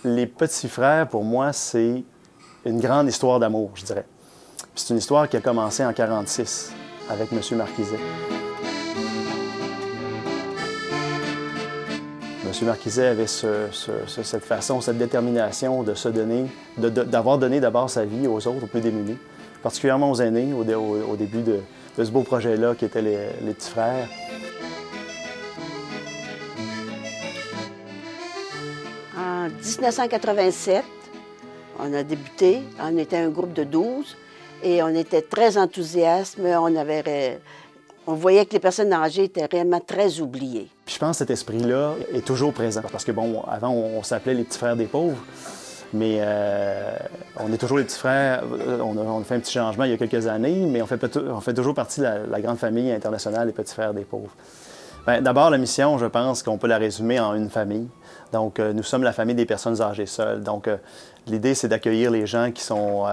Les petits frères, pour moi, c'est une grande histoire d'amour, je dirais. C'est une histoire qui a commencé en 1946 avec M. Marquiset. M. Marquiset avait cette façon, cette détermination de se donner, d'avoir donné d'abord sa vie aux autres, aux plus démunis, particulièrement aux aînés, au début de ce beau projet-là qui était les petits frères. En 1987, on a débuté. On était un groupe de 12 et on était très enthousiastes. On voyait que les personnes âgées étaient réellement très oubliées. Puis je pense que cet esprit-là est toujours présent. Parce que, bon, avant, on s'appelait les petits frères des pauvres. Mais on est toujours les petits frères. On a fait un petit changement il y a quelques années, mais on fait toujours partie de la grande famille internationale des petits frères des pauvres. D'abord, la mission, je pense qu'on peut la résumer en une famille. Donc, nous sommes la famille des personnes âgées seules. Donc, l'idée, c'est d'accueillir les gens qui sont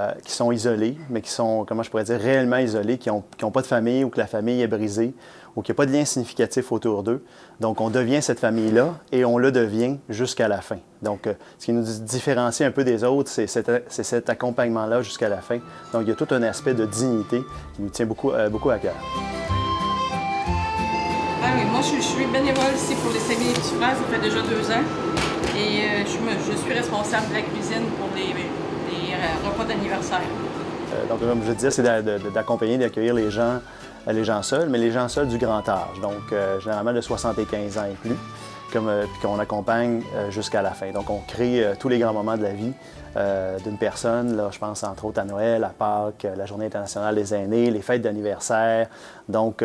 isolés, mais qui sont, comment je pourrais dire, réellement isolés, qui n'ont pas de famille ou que la famille est brisée ou qu'il n'y a pas de lien significatif autour d'eux. Donc, on devient cette famille-là et on le devient jusqu'à la fin. Donc, ce qui nous différencie un peu des autres, c'est cet accompagnement-là jusqu'à la fin. Donc, il y a tout un aspect de dignité qui nous tient beaucoup à cœur. Ah oui, moi je suis bénévole ici pour les familles des petits frères, ça fait déjà 2 ans. Et je suis responsable de la cuisine pour les repas d'anniversaire. Donc, comme je disais, c'est d'accompagner, d'accueillir les gens seuls, mais les gens seuls du grand âge, donc généralement de 75 ans et plus, puis qu'on accompagne jusqu'à la fin. Donc, on crée tous les grands moments de la vie d'une personne. Là, je pense entre autres à Noël, à Pâques, la Journée internationale des aînés, les fêtes d'anniversaire. Donc,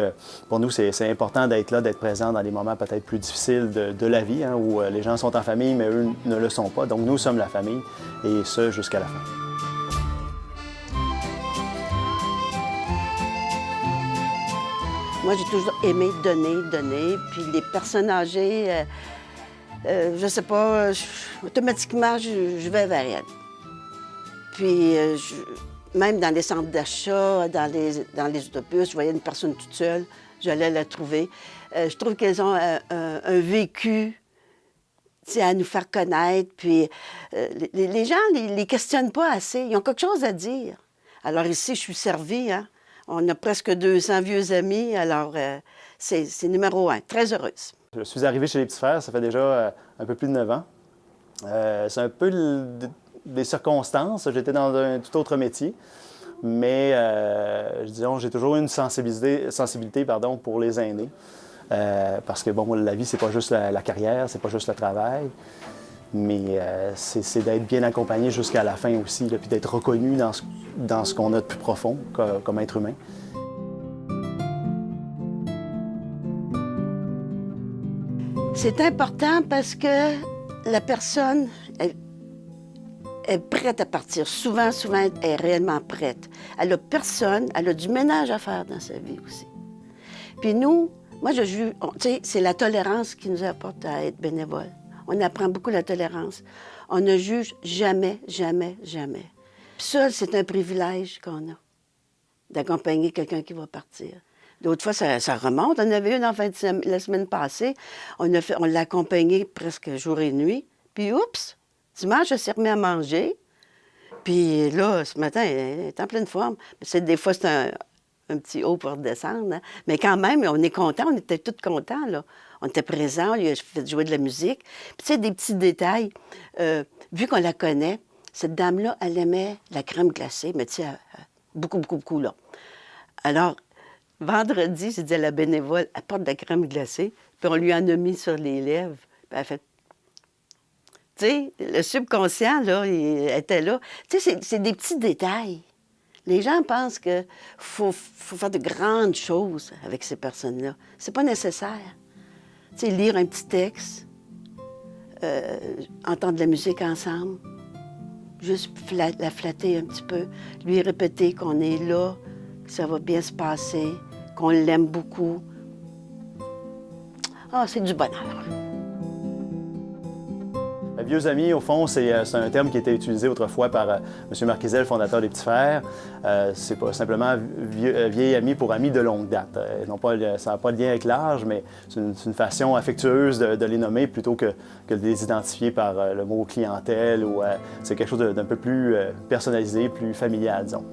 pour nous, c'est important d'être là, d'être présent dans les moments peut-être plus difficiles de la vie, hein, où les gens sont en famille, mais eux ne le sont pas. Donc, nous sommes la famille, et ce, jusqu'à la fin. Moi, j'ai toujours aimé donner. Puis les personnes âgées, je sais pas, automatiquement, je vais vers elles. Puis, même dans les centres d'achat, dans les autobus, je voyais une personne toute seule, j'allais la trouver. Je trouve qu'elles ont un vécu à nous faire connaître. Puis, les gens ne les questionnent pas assez. Ils ont quelque chose à dire. Alors ici, je suis servie, hein? On a presque 200 vieux amis, alors c'est numéro 1. Très heureuse. Je suis arrivé chez les petits frères, ça fait déjà un peu plus de 9 ans. C'est un peu des circonstances. J'étais dans un tout autre métier, mais disons, j'ai toujours eu une sensibilité pour les aînés. Parce que, bon, la vie, c'est pas juste la carrière, c'est pas juste le travail, mais c'est d'être bien accompagné jusqu'à la fin aussi, là, puis d'être reconnu dans ce qu'on a de plus profond comme être humain. C'est important parce que la personne est prête à partir. Souvent, elle est réellement prête. Elle a du ménage à faire dans sa vie aussi. Puis nous, moi, je juge, tu sais, c'est la tolérance qui nous apporte à être bénévole. On apprend beaucoup la tolérance. On ne juge jamais, jamais, jamais. Puis ça, c'est un privilège qu'on a, d'accompagner quelqu'un qui va partir. D'autres fois, ça remonte. On avait une la semaine passée. On l'a accompagnée presque jour et nuit. Puis, oups, dimanche, elle s'est remise à manger. Puis là, ce matin, elle est en pleine forme. Des fois, c'est un petit haut pour redescendre. Hein? Mais quand même, on est contents. On était tous contents, là. On était présents. On lui a fait jouer de la musique. Puis, tu sais, des petits détails. Vu qu'on la connaît, cette dame-là, elle aimait la crème glacée. Mais tu sais, beaucoup, là. Alors, vendredi, j'ai dit à la bénévole, apporte de la crème glacée, puis on lui en a mis sur les lèvres. Puis elle a fait... Tu sais, le subconscient, là, il était là. Tu sais, c'est des petits détails. Les gens pensent qu'il faut faire de grandes choses avec ces personnes-là. C'est pas nécessaire. Tu sais, lire un petit texte, entendre de la musique ensemble, juste la flatter un petit peu, lui répéter qu'on est là, que ça va bien se passer, qu'on l'aime beaucoup. Ah, c'est du bonheur. vieux amis, au fond, c'est un terme qui était utilisé autrefois par M. Marquiset, le fondateur des Petits Frères. C'est pas simplement vieil ami pour ami de longue date. Non pas, ça n'a pas de lien avec l'âge, mais c'est une façon affectueuse de les nommer plutôt que de les identifier par le mot clientèle ou c'est quelque chose d'un peu plus personnalisé, plus familial, disons.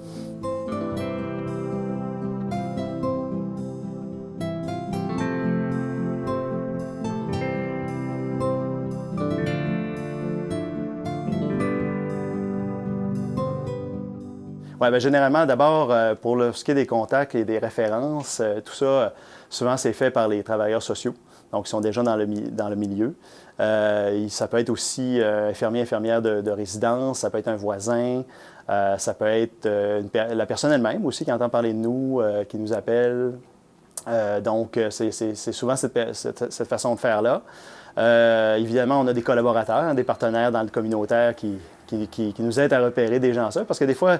Ouais, bien, généralement, d'abord, pour ce qui est des contacts et des références, tout ça, souvent, c'est fait par les travailleurs sociaux, donc ils sont déjà dans le milieu. Ça peut être aussi infirmier, infirmière de résidence, ça peut être un voisin, ça peut être la personne elle-même aussi qui entend parler de nous, qui nous appelle. Donc, c'est souvent cette façon de faire-là. Évidemment, on a des collaborateurs, des partenaires dans le communautaire qui nous aident à repérer des gens seuls, parce que des fois,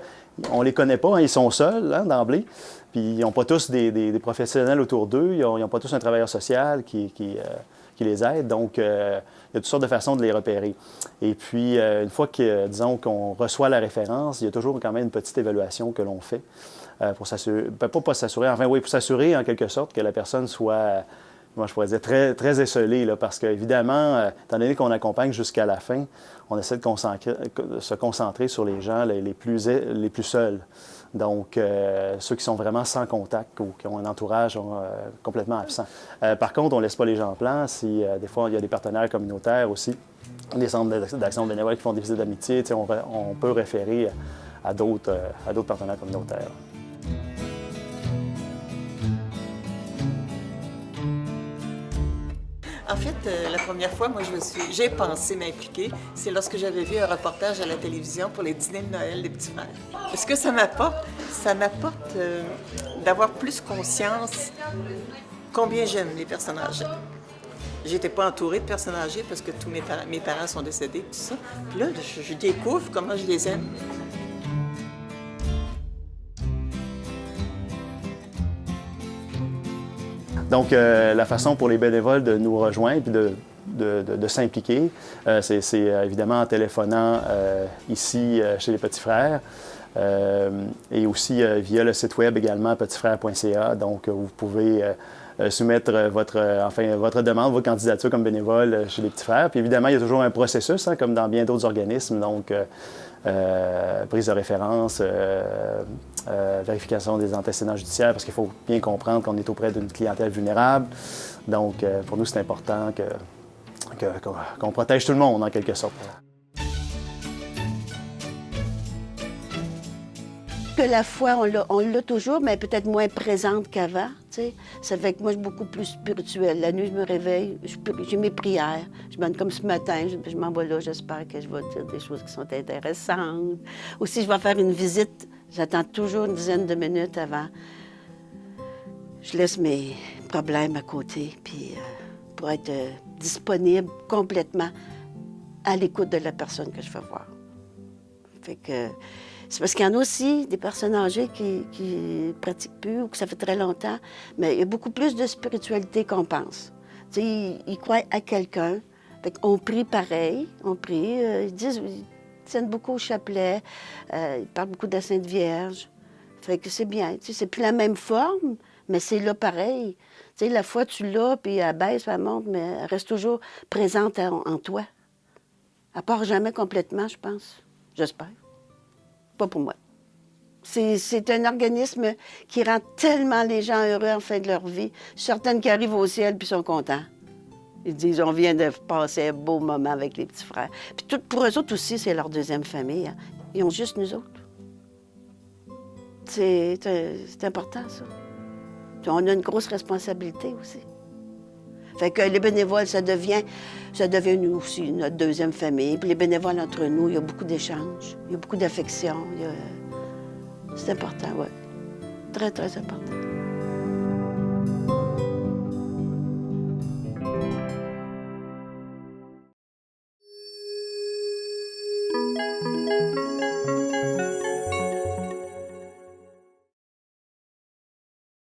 on ne les connaît pas, ils sont seuls d'emblée, puis ils n'ont pas tous des professionnels autour d'eux, ils n'ont pas tous un travailleur social qui les aide, donc il y a toutes sortes de façons de les repérer. Et puis, une fois que, disons, qu'on reçoit la référence, il y a toujours quand même une petite évaluation que l'on fait pour s'assurer, pas s'assurer, enfin oui, pour s'assurer en quelque sorte que la personne soit, moi je pourrais dire, très, très esseulée, là, parce qu'évidemment, étant donné qu'on accompagne jusqu'à la fin, on essaie de se concentrer sur les gens les plus seuls. Donc, ceux qui sont vraiment sans contact ou qui ont un entourage complètement absent. Par contre, on ne laisse pas les gens en plan. Si, des fois, il y a des partenaires communautaires aussi, des centres d'action bénévole qui font des visites d'amitié, on peut référer à d'autres partenaires communautaires. En fait, la première fois, moi, j'ai pensé m'impliquer, c'est lorsque j'avais vu un reportage à la télévision pour les dîners de Noël des Petits Frères. Ce que ça m'apporte, d'avoir plus conscience combien j'aime les personnes âgées. J'étais pas entourée de personnes âgées parce que tous mes parents sont décédés, tout ça. Puis là, je découvre comment je les aime. Donc, la façon pour les bénévoles de nous rejoindre et de s'impliquer, c'est évidemment en téléphonant ici chez les Petits Frères et aussi via le site web également petitsfrères.ca. Donc, vous pouvez soumettre votre demande, votre candidature comme bénévole chez les Petits Frères. Puis évidemment, il y a toujours un processus, comme dans bien d'autres organismes. Donc, prise de référence, vérification des antécédents judiciaires, parce qu'il faut bien comprendre qu'on est auprès d'une clientèle vulnérable. Donc, pour nous, c'est important qu'on protège tout le monde, en quelque sorte. Que la foi, on l'a toujours, mais peut-être moins présente qu'avant. T'sais. Ça fait que moi, je suis beaucoup plus spirituelle. La nuit, je me réveille, j'ai mes prières. Je me comme ce matin, je m'en vais là, j'espère que je vais dire des choses qui sont intéressantes. Aussi, je vais faire une visite. J'attends toujours une dizaine de minutes avant. Je laisse mes problèmes à côté, puis pour être disponible complètement à l'écoute de la personne que je veux voir. Fait que c'est parce qu'il y en a aussi des personnes âgées qui pratiquent plus ou que ça fait très longtemps, mais il y a beaucoup plus de spiritualité qu'on pense. Tu sais, ils croient à quelqu'un. Fait qu'on prie pareil, on prie. Ils tiennent beaucoup au chapelet, ils parlent beaucoup de la Sainte Vierge. Fait que c'est bien. Tu sais, c'est plus la même forme, mais c'est là pareil. Tu sais, la foi, tu l'as, puis elle baisse, elle monte, mais elle reste toujours présente en toi. Elle part jamais complètement, je pense. J'espère. Pas pour moi. C'est un organisme qui rend tellement les gens heureux en fin de leur vie. Je suis certaine qu'ils arrivent au ciel puis sont contents. Ils disent, on vient de passer un beau moment avec les Petits Frères. Puis pour eux autres aussi, c'est leur deuxième famille. Hein. Ils ont juste nous autres. C'est important, ça. Puis on a une grosse responsabilité aussi. Fait que les bénévoles, ça devient nous aussi, notre deuxième famille. Puis les bénévoles entre nous, il y a beaucoup d'échanges, il y a beaucoup d'affection. C'est important, oui. Très, très important.